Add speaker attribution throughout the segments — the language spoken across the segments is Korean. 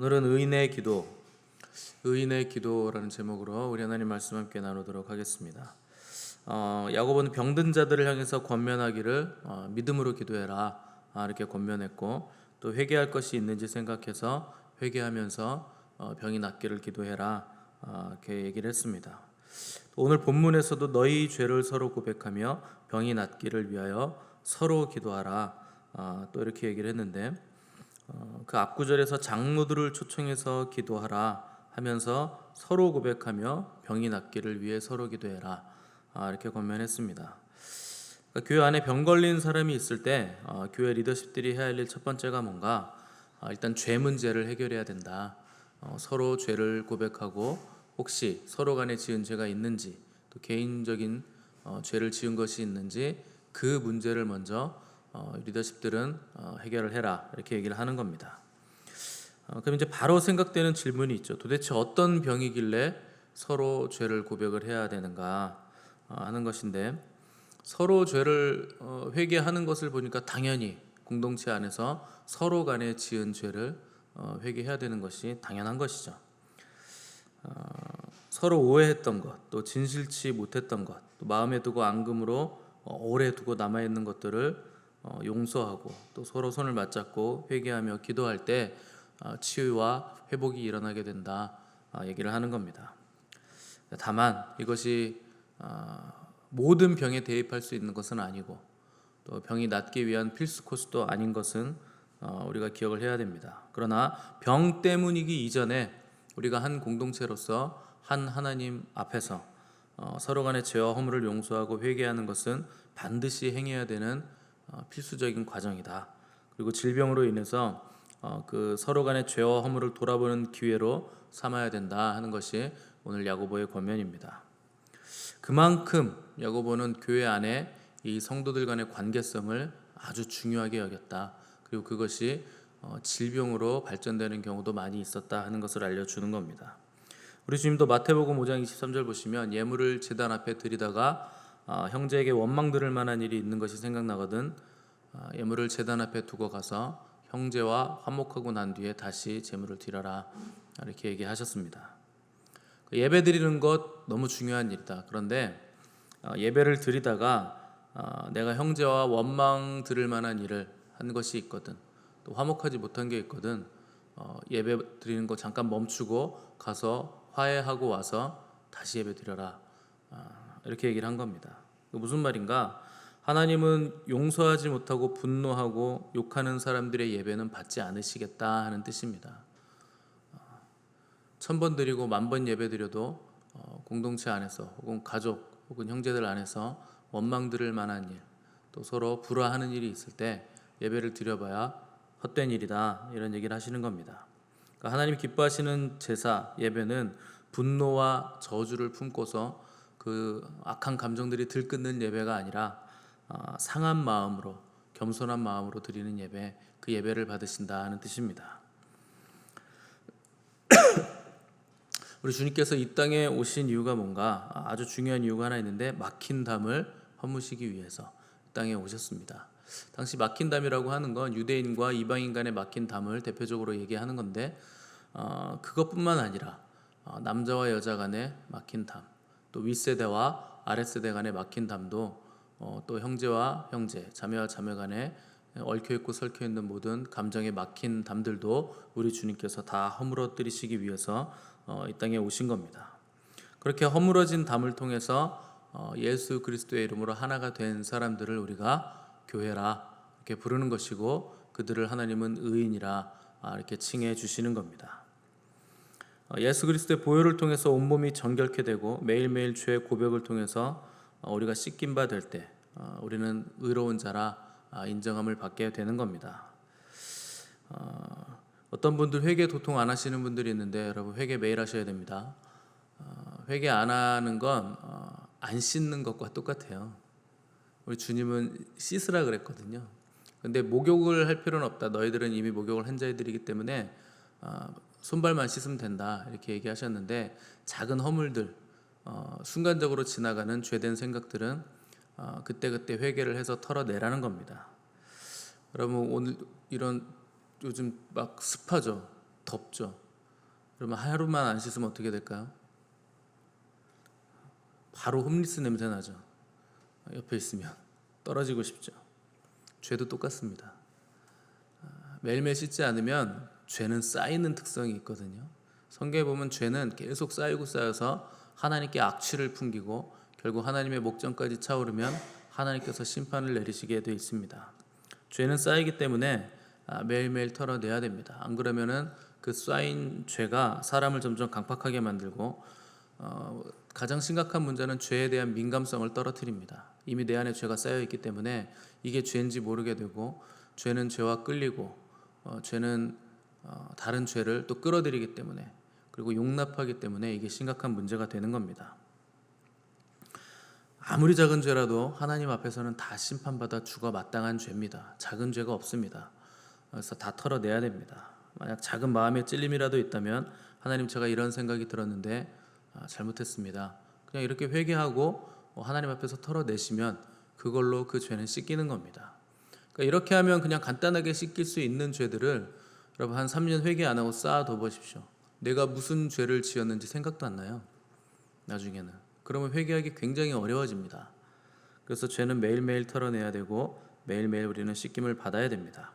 Speaker 1: 오늘은 의인의 기도라는 제목으로 우리 하나님 말씀 함께 나누도록 하겠습니다. 야고보는 병든 자들을 향해서 권면하기를 믿음으로 기도해라 이렇게 권면했고, 또 회개할 것이 있는지 생각해서 회개하면서 병이 낫기를 기도해라 이렇게 얘기를 했습니다. 오늘 본문에서도 너희 죄를 서로 고백하며 병이 낫기를 위하여 서로 기도하라 또 이렇게 얘기를 했는데, 그 앞구절에서 장로들을 초청해서 기도하라 하면서 서로 고백하며 병이 낫기를 위해 서로 기도해라 이렇게 권면했습니다. 그러니까 교회 안에 병 걸린 사람이 있을 때 교회 리더십들이 해야 할 일 첫 번째가 뭔가, 일단 죄 문제를 해결해야 된다. 서로 죄를 고백하고 혹시 서로 간에 지은 죄가 있는지, 또 개인적인 죄를 지은 것이 있는지 그 문제를 먼저 리더십들은 해결을 해라 이렇게 얘기를 하는 겁니다. 그럼 이제 바로 생각되는 질문이 있죠. 도대체 어떤 병이길래 서로 죄를 고백을 해야 되는가 하는 것인데, 서로 죄를 회개하는 것을 보니까 당연히 공동체 안에서 서로 간에 지은 죄를 회개해야 되는 것이 당연한 것이죠. 서로 오해했던 것, 또 진실치 못했던 것, 또 마음에 두고 앙금으로 오래 두고 남아있는 것들을 용서하고 또 서로 손을 맞잡고 회개하며 기도할 때 치유와 회복이 일어나게 된다 얘기를 하는 겁니다. 다만 이것이 모든 병에 대입할 수 있는 것은 아니고, 또 병이 낫기 위한 필수 코스도 아닌 것은 우리가 기억을 해야 됩니다. 그러나 병 때문이기 이전에 우리가 한 공동체로서 한 하나님 앞에서 서로 간의 죄와 허물을 용서하고 회개하는 것은 반드시 행해야 되는 필수적인 과정이다. 그리고 질병으로 인해서 그 서로 간의 죄와 허물을 돌아보는 기회로 삼아야 된다 하는 것이 오늘 야고보의 권면입니다. 그만큼 야고보는 교회 안에 이 성도들 간의 관계성을 아주 중요하게 여겼다. 그리고 그것이 질병으로 발전되는 경우도 많이 있었다 하는 것을 알려주는 겁니다. 우리 주님도 마태복음 5장 23절 보시면 예물을 제단 앞에 드리다가 형제에게 원망 들을 만한 일이 있는 것이 생각나거든 예물을 제단 앞에 두고 가서 형제와 화목하고 난 뒤에 다시 제물을 드려라 이렇게 얘기하셨습니다. 예배 드리는 것 너무 중요한 일이다. 그런데 예배를 드리다가 내가 형제와 원망 들을 만한 일을 한 것이 있거든, 또 화목하지 못한 게 있거든, 예배 드리는 거 잠깐 멈추고 가서 화해하고 와서 다시 예배 드려라 이렇게 얘기를 한 겁니다. 무슨 말인가? 하나님은 용서하지 못하고 분노하고 욕하는 사람들의 예배는 받지 않으시겠다 하는 뜻입니다. 1000번 드리고 10,000번 예배 드려도 공동체 안에서 혹은 가족 혹은 형제들 안에서 원망 들을 만한 일, 또 서로 불화하는 일이 있을 때 예배를 드려봐야 헛된 일이다 이런 얘기를 하시는 겁니다. 그러니까 하나님 기뻐하시는 제사 예배는 분노와 저주를 품고서 그 악한 감정들이 들끓는 예배가 아니라 상한 마음으로 겸손한 마음으로 드리는 예배, 그 예배를 받으신다 하는 뜻입니다. 우리 주님께서 이 땅에 오신 이유가 뭔가, 아주 중요한 이유가 하나 있는데, 막힌 담을 허무시기 위해서 이 땅에 오셨습니다. 당시 막힌 담이라고 하는 건 유대인과 이방인 간의 막힌 담을 대표적으로 얘기하는 건데, 그것뿐만 아니라 남자와 여자 간의 막힌 담, 또 윗세대와 아랫세대 간의 막힌 담도, 또 형제와 형제, 자매와 자매 간에 얽혀있고 설켜있는 모든 감정에 막힌 담들도 우리 주님께서 다 허물어뜨리시기 위해서 이 땅에 오신 겁니다. 그렇게 허물어진 담을 통해서 예수 그리스도의 이름으로 하나가 된 사람들을 우리가 교회라 이렇게 부르는 것이고, 그들을 하나님은 의인이라 이렇게 칭해 주시는 겁니다. 예수 그리스도의 보혈을 통해서 온몸이 정결케 되고 매일매일 죄의 고백을 통해서 우리가 씻긴 바 될 때 우리는 의로운 자라 인정함을 받게 되는 겁니다. 어떤 분들 회개 도통 안 하시는 분들이 있는데, 여러분 회개 매일 하셔야 됩니다. 회개 안 하는 건 안 씻는 것과 똑같아요. 우리 주님은 씻으라 그랬거든요. 근데 목욕을 할 필요는 없다. 너희들은 이미 목욕을 한 자들이기 때문에 손발만 씻으면 된다 이렇게 얘기하셨는데, 작은 허물들, 순간적으로 지나가는 죄된 생각들은 그때그때 회개를 해서 털어내라는 겁니다. 여러분 오늘 이런 요즘 막 습하죠. 덥죠. 그러면 하루만 안 씻으면 어떻게 될까요? 바로 홈리스 냄새 나죠. 옆에 있으면 떨어지고 싶죠. 죄도 똑같습니다. 매일매일 씻지 않으면 죄는 쌓이는 특성이 있거든요. 성경에 보면 죄는 계속 쌓이고 쌓여서 하나님께 악취를 풍기고 결국 하나님의 목전까지 차오르면 하나님께서 심판을 내리시게 되어 있습니다. 죄는 쌓이기 때문에 매일매일 털어내야 됩니다. 안 그러면은 그 쌓인 죄가 사람을 점점 강팍하게 만들고 가장 심각한 문제는 죄에 대한 민감성을 떨어뜨립니다. 이미 내 안에 죄가 쌓여 있기 때문에 이게 죄인지 모르게 되고 죄는 죄와 끌리고 죄는 다른 죄를 또 끌어들이기 때문에 그리고 용납하기 때문에 이게 심각한 문제가 되는 겁니다. 아무리 작은 죄라도 하나님 앞에서는 다 심판받아 죽어 마땅한 죄입니다. 작은 죄가 없습니다. 그래서 다 털어내야 됩니다. 만약 작은 마음의 찔림이라도 있다면 하나님 제가 이런 생각이 들었는데 잘못했습니다. 그냥 이렇게 회개하고 하나님 앞에서 털어내시면 그걸로 그 죄는 씻기는 겁니다. 그러니까 이렇게 하면 그냥 간단하게 씻길 수 있는 죄들을 여러분 한 3년 회개 안 하고 쌓아둬 보십시오. 내가 무슨 죄를 지었는지 생각도 안 나요. 나중에는. 그러면 회개하기 굉장히 어려워집니다. 그래서 죄는 매일매일 털어내야 되고 매일매일 우리는 씻김을 받아야 됩니다.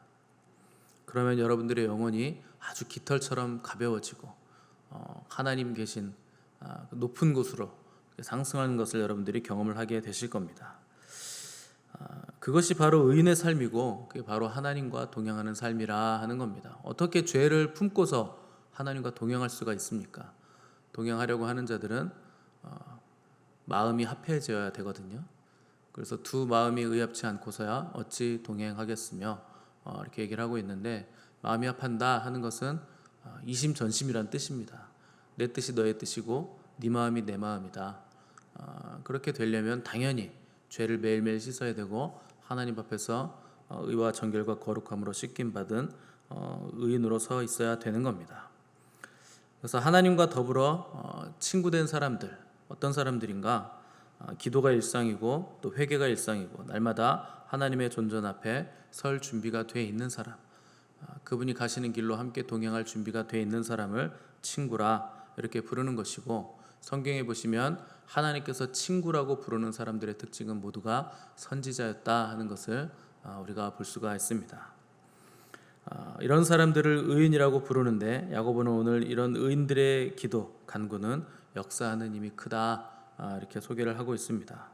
Speaker 1: 그러면 여러분들의 영혼이 아주 깃털처럼 가벼워지고 하나님 계신 높은 곳으로 상승하는 것을 여러분들이 경험을 하게 되실 겁니다. 그것이 바로 의인의 삶이고 그게 바로 하나님과 동행하는 삶이라 하는 겁니다. 어떻게 죄를 품고서 하나님과 동행할 수가 있습니까? 동행하려고 하는 자들은 마음이 합해져야 되거든요. 그래서 두 마음이 의합치 않고서야 어찌 동행하겠으며 이렇게 얘기를 하고 있는데 마음이 합한다 하는 것은 이심전심이란 뜻입니다. 내 뜻이 너의 뜻이고 네 마음이 내 마음이다. 그렇게 되려면 당연히 죄를 매일매일 씻어야 되고 하나님 앞에서 의와 정결과 거룩함으로 씻김받은 의인으로 서 있어야 되는 겁니다. 그래서 하나님과 더불어 친구된 사람들 어떤 사람들인가? 기도가 일상이고 또 회개가 일상이고 날마다 하나님의 존전 앞에 설 준비가 되어 있는 사람, 그분이 가시는 길로 함께 동행할 준비가 되어 있는 사람을 친구라 이렇게 부르는 것이고, 성경에 보시면 하나님께서 친구라고 부르는 사람들의 특징은 모두가 선지자였다 하는 것을 우리가 볼 수가 있습니다. 이런 사람들을 의인이라고 부르는데 야고보는 오늘 이런 의인들의 기도, 간구는 역사하는 힘이 크다 이렇게 소개를 하고 있습니다.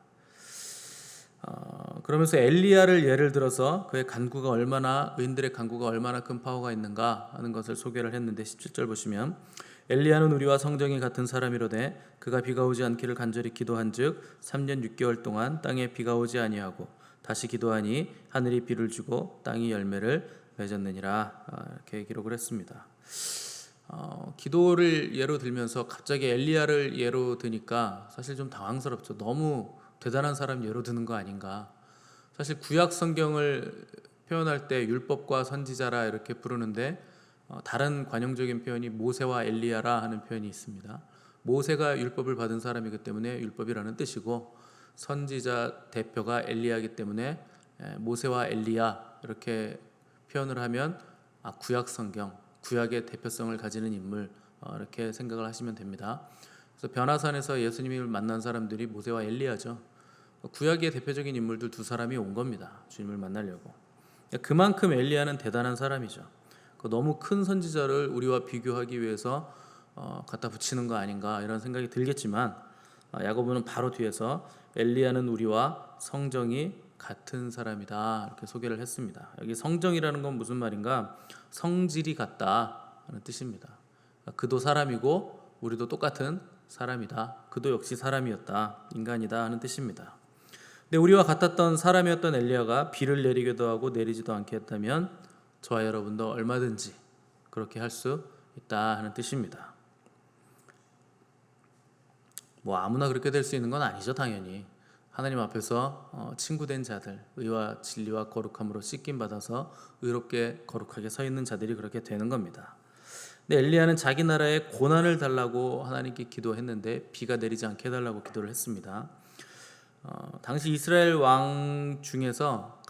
Speaker 1: 그러면서 엘리야를 예를 들어서 그의 간구가 얼마나, 의인들의 간구가 얼마나 큰 파워가 있는가 하는 것을 소개를 했는데 17절 보시면 엘리야는 우리와 성정이 같은 사람이로되 그가 비가 오지 않기를 간절히 기도한즉 3년 6개월 동안 땅에 비가 오지 아니하고 다시 기도하니 하늘이 비를 주고 땅이 열매를 맺었느니라 이렇게 기록을 했습니다. 기도를 예로 들면서 갑자기 엘리야를 예로 드니까 사실 좀 당황스럽죠. 너무 대단한 사람 예로 드는 거 아닌가. 사실 구약 성경을 표현할 때 율법과 선지자라 이렇게 부르는데 다른 관용적인 표현이 모세와 엘리야라 하는 표현이 있습니다. 모세가 율법을 받은 사람이기 때문에 율법이라는 뜻이고 선지자 대표가 엘리야이기 때문에 모세와 엘리야 이렇게 표현을 하면 구약 성경, 구약의 대표성을 가지는 인물 이렇게 생각을 하시면 됩니다. 그래서 변화산에서 예수님을 만난 사람들이 모세와 엘리야죠. 구약의 대표적인 인물들 두 사람이 온 겁니다. 주님을 만나려고. 그만큼 엘리야는 대단한 사람이죠. 너무 큰 선지자를 우리와 비교하기 위해서 갖다 붙이는 거 아닌가 이런 생각이 들겠지만 야고보는 바로 뒤에서 엘리야는 우리와 성정이 같은 사람이다 이렇게 소개를 했습니다. 여기 성정이라는 건 무슨 말인가? 성질이 같다 하는 뜻입니다. 그도 사람이고 우리도 똑같은 사람이다. 그도 역시 사람이었다. 인간이다 하는 뜻입니다. 근데 우리와 같았던 사람이었던 엘리야가 비를 내리기도 하고 내리지도 않게 했다면 저와 여러분도 얼마든지 그렇게 할 수 있다 하는 뜻입니다. 뭐 아무나 그렇게 될 수 있는 건 아니죠. 당연히 하나님 앞에서 친구된 자들, 의와 진리와 거룩함으로 씻김 받아서 의롭게 거룩하게 서 있는 자들이 그렇게 되는 겁니다. 근데 엘리야는 자기 나라에 고난을 달라고 하나님께 기도했는데 비가 내리지 않게 해달라고 기도를 했습니다. 당시 이스라엘 왕 중에서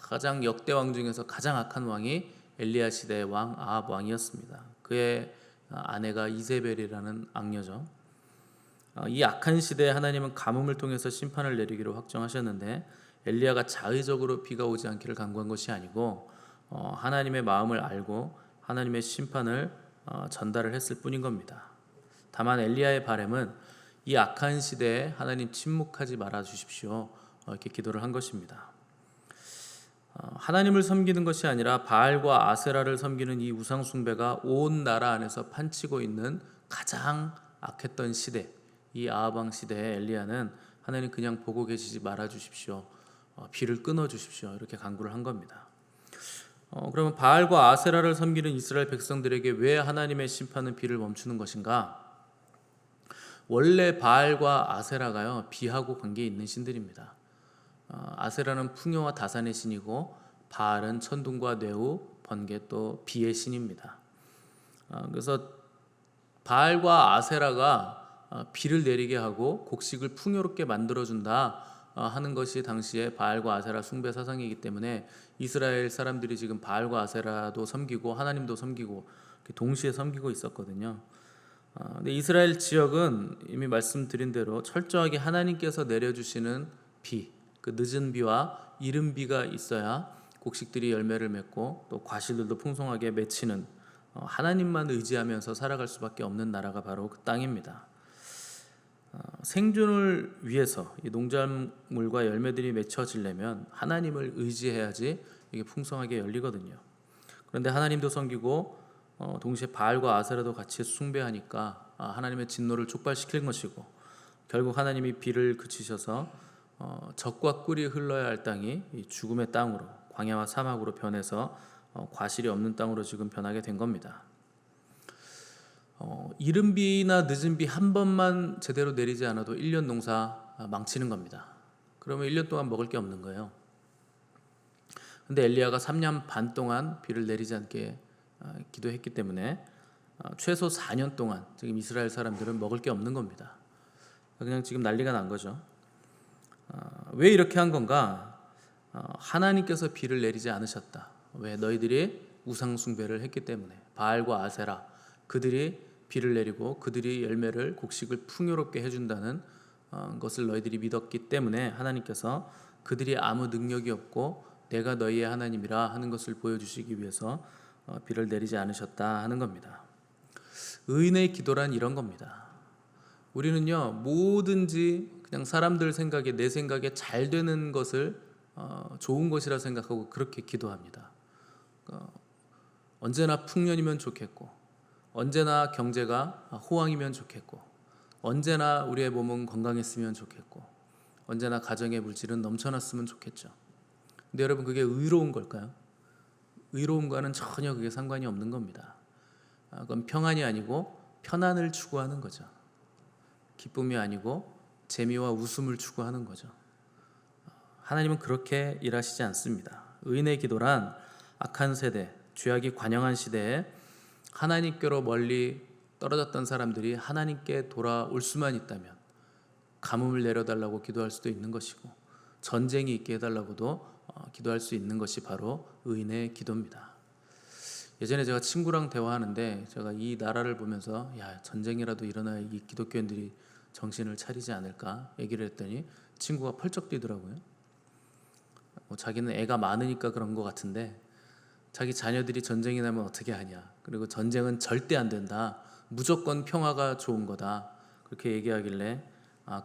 Speaker 1: 역대 왕 중에서 가장 악한 왕이 엘리야 시대의 왕 아합 왕이었습니다. 그의 아내가 이세벨이라는 악녀죠. 이 악한 시대에 하나님은 가뭄을 통해서 심판을 내리기로 확정하셨는데 엘리야가 자의적으로 비가 오지 않기를 간구한 것이 아니고 하나님의 마음을 알고 하나님의 심판을 전달을 했을 뿐인 겁니다. 다만 엘리야의 바람은 이 악한 시대에 하나님 침묵하지 말아 주십시오, 이렇게 기도를 한 것입니다. 하나님을 섬기는 것이 아니라 바알과 아세라를 섬기는 이 우상 숭배가 온 나라 안에서 판치고 있는 가장 악했던 시대, 이 아합 왕 시대에 엘리야는 하나님 그냥 보고 계시지 말아 주십시오, 비를 끊어 주십시오, 이렇게 간구를 한 겁니다. 그러면 바알과 아세라를 섬기는 이스라엘 백성들에게 왜 하나님의 심판은 비를 멈추는 것인가? 원래 바알과 아세라가요, 비하고 관계 있는 신들입니다. 아세라는 풍요와 다산의 신이고 바알은 천둥과 뇌우, 번개, 또 비의 신입니다. 그래서 바알과 아세라가 비를 내리게 하고 곡식을 풍요롭게 만들어준다 하는 것이 당시에 바알과 아세라 숭배 사상이기 때문에 이스라엘 사람들이 지금 바알과 아세라도 섬기고 하나님도 섬기고 동시에 섬기고 있었거든요. 근데 이스라엘 지역은 이미 말씀드린 대로 철저하게 하나님께서 내려주시는 비, 그 늦은 비와 이른 비가 있어야 곡식들이 열매를 맺고 또 과실들도 풍성하게 맺히는, 하나님만 의지하면서 살아갈 수밖에 없는 나라가 바로 그 땅입니다. 생존을 위해서 이 농작물과 열매들이 맺혀지려면 하나님을 의지해야지 이게 풍성하게 열리거든요. 그런데 하나님도 섬기고 동시에 바알과 아세라도 같이 숭배하니까 하나님의 진노를 촉발시킬 것이고, 결국 하나님이 비를 그치셔서 젖과 꿀이 흘러야 할 땅이 이 죽음의 땅으로, 광야와 사막으로 변해서 과실이 없는 땅으로 지금 변하게 된 겁니다. 이른 비나 늦은 비 한 번만 제대로 내리지 않아도 1년 농사 망치는 겁니다. 그러면 1년 동안 먹을 게 없는 거예요. 근데 엘리야가 3년 반 동안 비를 내리지 않게 기도했기 때문에 최소 4년 동안 지금 이스라엘 사람들은 먹을 게 없는 겁니다. 그냥 지금 난리가 난 거죠. 왜 이렇게 한 건가? 하나님께서 비를 내리지 않으셨다. 왜? 너희들이 우상 숭배를 했기 때문에. 바알과 아세라, 그들이 비를 내리고 그들이 열매를, 곡식을 풍요롭게 해준다는 것을 너희들이 믿었기 때문에 하나님께서 그들이 아무 능력이 없고 내가 너희의 하나님이라 하는 것을 보여주시기 위해서 비를 내리지 않으셨다 하는 겁니다. 의인의 기도란 이런 겁니다. 우리는요, 뭐든지 그냥 사람들 생각에, 내 생각에 잘 되는 것을 좋은 것이라 생각하고 그렇게 기도합니다. 언제나 풍년이면 좋겠고, 언제나 경제가 호황이면 좋겠고, 언제나 우리의 몸은 건강했으면 좋겠고, 언제나 가정의 물질은 넘쳐났으면 좋겠죠. 근데 여러분, 그게 의로운 걸까요? 의로움과는 전혀 그게 상관이 없는 겁니다. 그건 평안이 아니고 편안을 추구하는 거죠. 기쁨이 아니고 재미와 웃음을 추구하는 거죠. 하나님은 그렇게 일하시지 않습니다. 의인의 기도란 악한 세대, 죄악이 관영한 시대에 하나님께로 멀리 떨어졌던 사람들이 하나님께 돌아올 수만 있다면 가뭄을 내려달라고 기도할 수도 있는 것이고, 전쟁이 있게 해달라고도 기도할 수 있는 것이 바로 의인의 기도입니다. 예전에 제가 친구랑 대화하는데 제가 이 나라를 보면서 전쟁이라도 일어나야 이 기독교인들이 정신을 차리지 않을까 얘기를 했더니 친구가 펄쩍 뛰더라고요. 자기는 애가 많으니까 그런 것 같은데 자기 자녀들이 전쟁이 나면 어떻게 하냐, 그리고 전쟁은 절대 안 된다, 무조건 평화가 좋은 거다, 그렇게 얘기하길래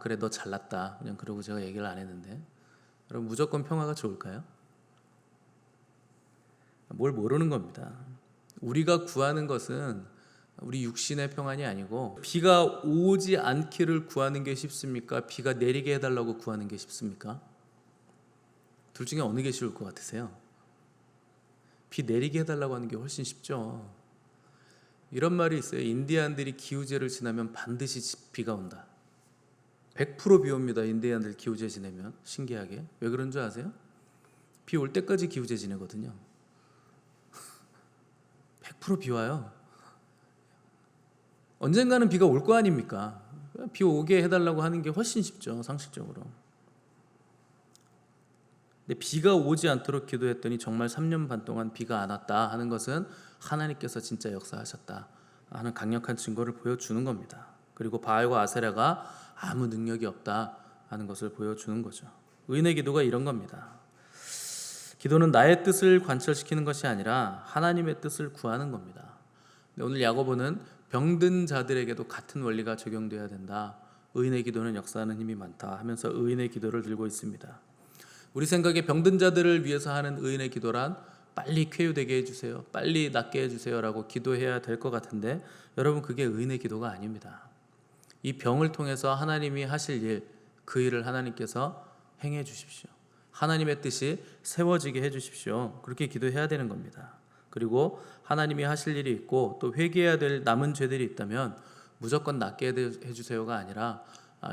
Speaker 1: 그래, 너 잘났다, 그냥 그러고 제가 얘기를 안 했는데, 여러분, 무조건 평화가 좋을까요? 뭘 모르는 겁니다. 우리가 구하는 것은 우리 육신의 평안이 아니고, 비가 오지 않기를 구하는 게 쉽습니까? 비가 내리게 해달라고 구하는 게 쉽습니까? 둘 중에 어느 게 쉬울 것 같으세요? 비 내리게 해달라고 하는 게 훨씬 쉽죠. 이런 말이 있어요. 인디안들이 기후제를 지나면 반드시 비가 온다. 100% 비 옵니다. 인디안들 기후제 지내면. 신기하게. 왜 그런 줄 아세요? 비 올 때까지 기후제 지내거든요. 100% 비 와요. 언젠가는 비가 올 거 아닙니까? 비 오게 해달라고 하는 게 훨씬 쉽죠, 상식적으로. 근데 비가 오지 않도록 기도했더니 정말 3년 반 동안 비가 안 왔다 하는 것은 하나님께서 진짜 역사하셨다, 하는 강력한 증거를 보여주는 겁니다. 그리고 바알과 아세라가 아무 능력이 없다 하는 것을 보여주는 거죠. 의인의 기도가 이런 겁니다. 기도는 나의 뜻을 관철시키는 것이 아니라 하나님의 뜻을 구하는 겁니다. 오늘 야고보는 병든 자들에게도 같은 원리가 적용돼야 된다. 의인의 기도는 역사하는 힘이 많다 하면서 의인의 기도를 들고 있습니다. 우리 생각에 병든 자들을 위해서 하는 의인의 기도란 빨리 쾌유되게 해주세요, 빨리 낫게 해주세요 라고 기도해야 될 것 같은데, 여러분, 그게 의인의 기도가 아닙니다. 이 병을 통해서 하나님이 하실 일, 그 일을 하나님께서 행해 주십시오. 하나님의 뜻이 세워지게 해 주십시오. 그렇게 기도해야 되는 겁니다. 그리고 하나님이 하실 일이 있고 또 회개해야 될 남은 죄들이 있다면 무조건 낫게 해주세요가 아니라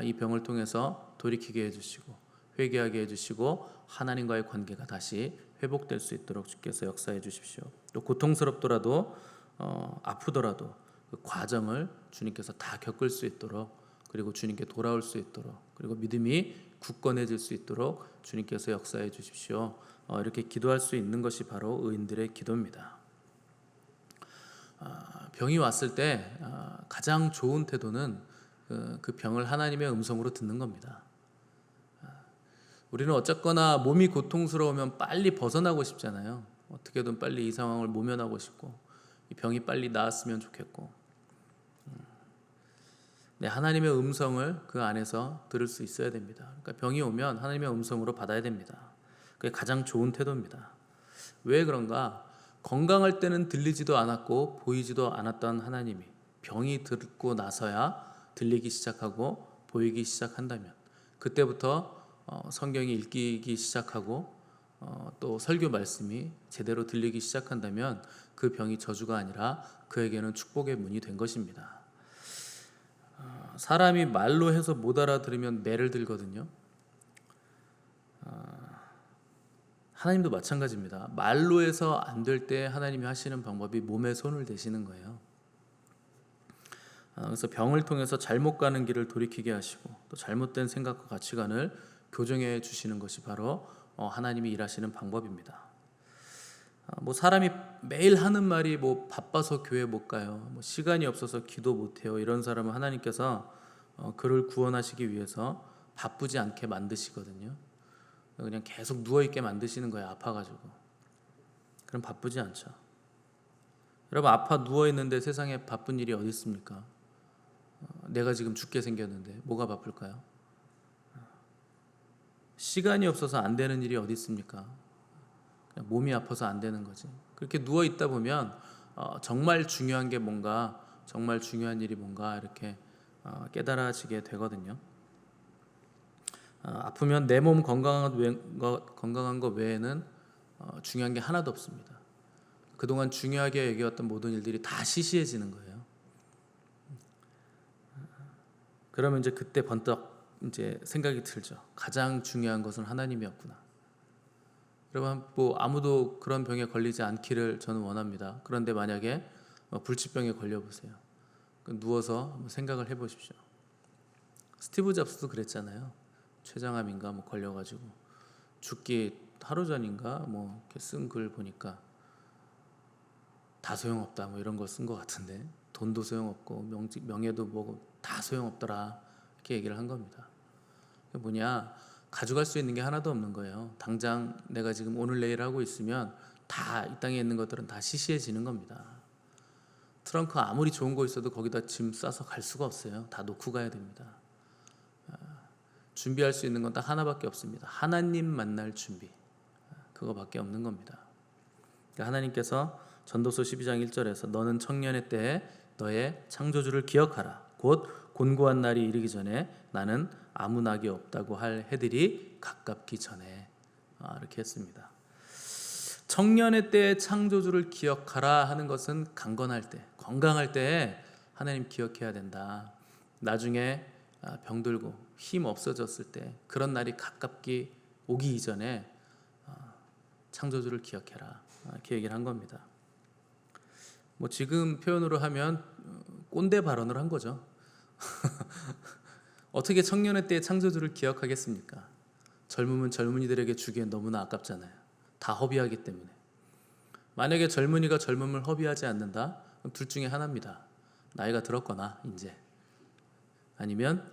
Speaker 1: 이 병을 통해서 돌이키게 해주시고 회개하게 해주시고 하나님과의 관계가 다시 회복될 수 있도록 주께서 역사해 주십시오. 또 고통스럽더라도 아프더라도 그 과정을 주님께서 다 겪을 수 있도록, 그리고 주님께 돌아올 수 있도록, 그리고 믿음이 굳건해질 수 있도록 주님께서 역사해 주십시오. 이렇게 기도할 수 있는 것이 바로 의인들의 기도입니다. 병이 왔을 때 가장 좋은 태도는 그 병을 하나님의 음성으로 듣는 겁니다. 우리는 어쨌거나 몸이 고통스러우면 빨리 벗어나고 싶잖아요. 어떻게든 빨리 이 상황을 모면하고 싶고 이 병이 빨리 나았으면 좋겠고, 네, 하나님의 음성을 그 안에서 들을 수 있어야 됩니다. 그러니까 병이 오면 하나님의 음성으로 받아야 됩니다. 그게 가장 좋은 태도입니다. 왜 그런가? 건강할 때는 들리지도 않았고 보이지도 않았던 하나님이 병이 들고 나서야 들리기 시작하고 보이기 시작한다면, 그때부터 성경이 읽히기 시작하고 또 설교 말씀이 제대로 들리기 시작한다면 그 병이 저주가 아니라 그에게는 축복의 문이 된 것입니다. 사람이 말로 해서 못 알아들으면 매를 들거든요. 하나님도 마찬가지입니다. 말로 해서 안 될 때 하나님이 하시는 방법이 몸에 손을 대시는 거예요. 그래서 병을 통해서 잘못 가는 길을 돌이키게 하시고 또 잘못된 생각과 가치관을 교정해 주시는 것이 바로 하나님이 일하시는 방법입니다. 사람이 매일 하는 말이 바빠서 교회 못 가요, 시간이 없어서 기도 못 해요, 이런 사람은 하나님께서 그를 구원하시기 위해서 바쁘지 않게 만드시거든요. 그냥 계속 누워있게 만드시는 거예요. 아파가지고. 그럼 바쁘지 않죠. 여러분, 아파 누워있는데 세상에 바쁜 일이 어디 있습니까? 내가 지금 죽게 생겼는데 뭐가 바쁠까요? 시간이 없어서 안 되는 일이 어디 있습니까? 그냥 몸이 아파서 안 되는 거지. 그렇게 누워있다 보면 정말 중요한 게 뭔가, 정말 중요한 일이 뭔가 이렇게 깨달아지게 되거든요. 아프면 내 몸 건강한 것 외에는 중요한 게 하나도 없습니다. 그동안 중요하게 여겨왔던 모든 일들이 다 시시해지는 거예요. 그러면 이제 그때 번뜩 이제 생각이 들죠. 가장 중요한 것은 하나님이었구나. 여러분, 아무도 그런 병에 걸리지 않기를 저는 원합니다. 그런데 만약에 불치병에 걸려보세요. 누워서 생각을 해보십시오. 스티브 잡스도 그랬잖아요. 췌장암인가 걸려가지고 죽기 하루 전인가 이렇게 쓴 글 보니까 다 소용없다 이런 걸 쓴 것 같은데, 돈도 소용없고 명예도 다 소용없더라, 이렇게 얘기를 한 겁니다. 그게 뭐냐? 가져갈 수 있는 게 하나도 없는 거예요. 당장 내가 지금 오늘 내일 하고 있으면 다 이 땅에 있는 것들은 다 시시해지는 겁니다. 트렁크 아무리 좋은 거 있어도 거기다 짐 싸서 갈 수가 없어요. 다 놓고 가야 됩니다. 준비할 수 있는 건 딱 하나밖에 없습니다. 하나님 만날 준비, 그거밖에 없는 겁니다. 그러니까 하나님께서 전도서 12장 1절에서 너는 청년의 때에 너의 창조주를 기억하라. 곧 곤고한 날이 이르기 전에 나는 아무 낙이 없다고 할 해들이 가깝기 전에, 이렇게 했습니다. 청년의 때에 창조주를 기억하라 하는 것은 강건할 때, 건강할 때에 하나님 기억해야 된다. 나중에 병들고 힘 없어졌을 때, 그런 날이 가깝게 오기 이전에 창조주를 기억해라, 이렇게 얘기를 한 겁니다. 지금 표현으로 하면 꼰대 발언을 한 거죠. 어떻게 청년의 때에 창조주를 기억하겠습니까? 젊으면 젊은이들에게 주기엔 너무나 아깝잖아요. 다 허비하기 때문에. 만약에 젊은이가 젊음을 허비하지 않는다, 그럼 둘 중에 하나입니다. 나이가 들었거나 이제 아니면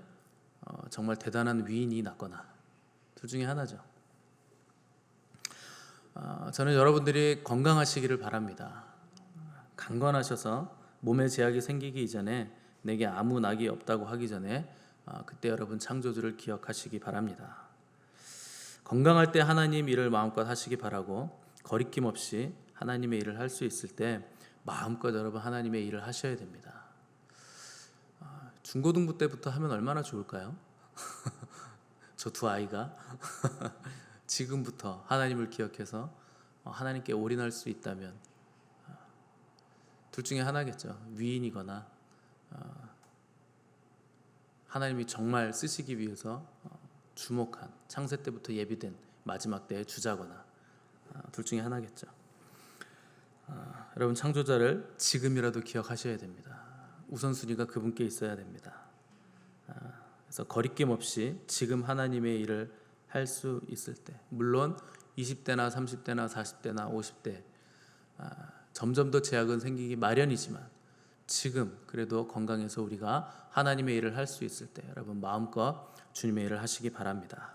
Speaker 1: 정말 대단한 위인이 났거나 둘 중에 하나죠. 저는 여러분들이 건강하시기를 바랍니다. 강건하셔서 몸에 제약이 생기기 이전에 내게 아무 낙이 없다고 하기 전에 그때 여러분 창조주를 기억하시기 바랍니다. 건강할 때 하나님 일을 마음껏 하시기 바라고 거리낌 없이 하나님의 일을 할 수 있을 때 마음껏 여러분 하나님의 일을 하셔야 됩니다. 중고등부 때부터 하면 얼마나 좋을까요? 저 두 아이가 지금부터 하나님을 기억해서 하나님께 올인할 수 있다면 둘 중에 하나겠죠. 위인이거나 하나님이 정말 쓰시기 위해서 주목한 창세 때부터 예비된 마지막 때의 주자거나 둘 중에 하나겠죠. 여러분 창조자를 지금이라도 기억하셔야 됩니다. 우선순위가 그분께 있어야 됩니다. 그래서 거리낌 없이 지금 하나님의 일을 할 수 있을 때, 물론 20대나 30대나 40대나 50대 점점 더 제약은 생기기 마련이지만 지금 그래도 건강해서 우리가 하나님의 일을 할 수 있을 때 여러분 마음껏 주님의 일을 하시기 바랍니다.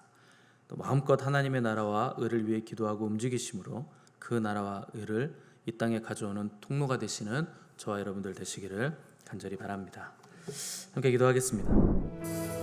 Speaker 1: 또 마음껏 하나님의 나라와 의를 위해 기도하고 움직이심으로 그 나라와 의를 이 땅에 가져오는 통로가 되시는 저와 여러분들 되시기를 간절히 바랍니다. 함께 기도하겠습니다.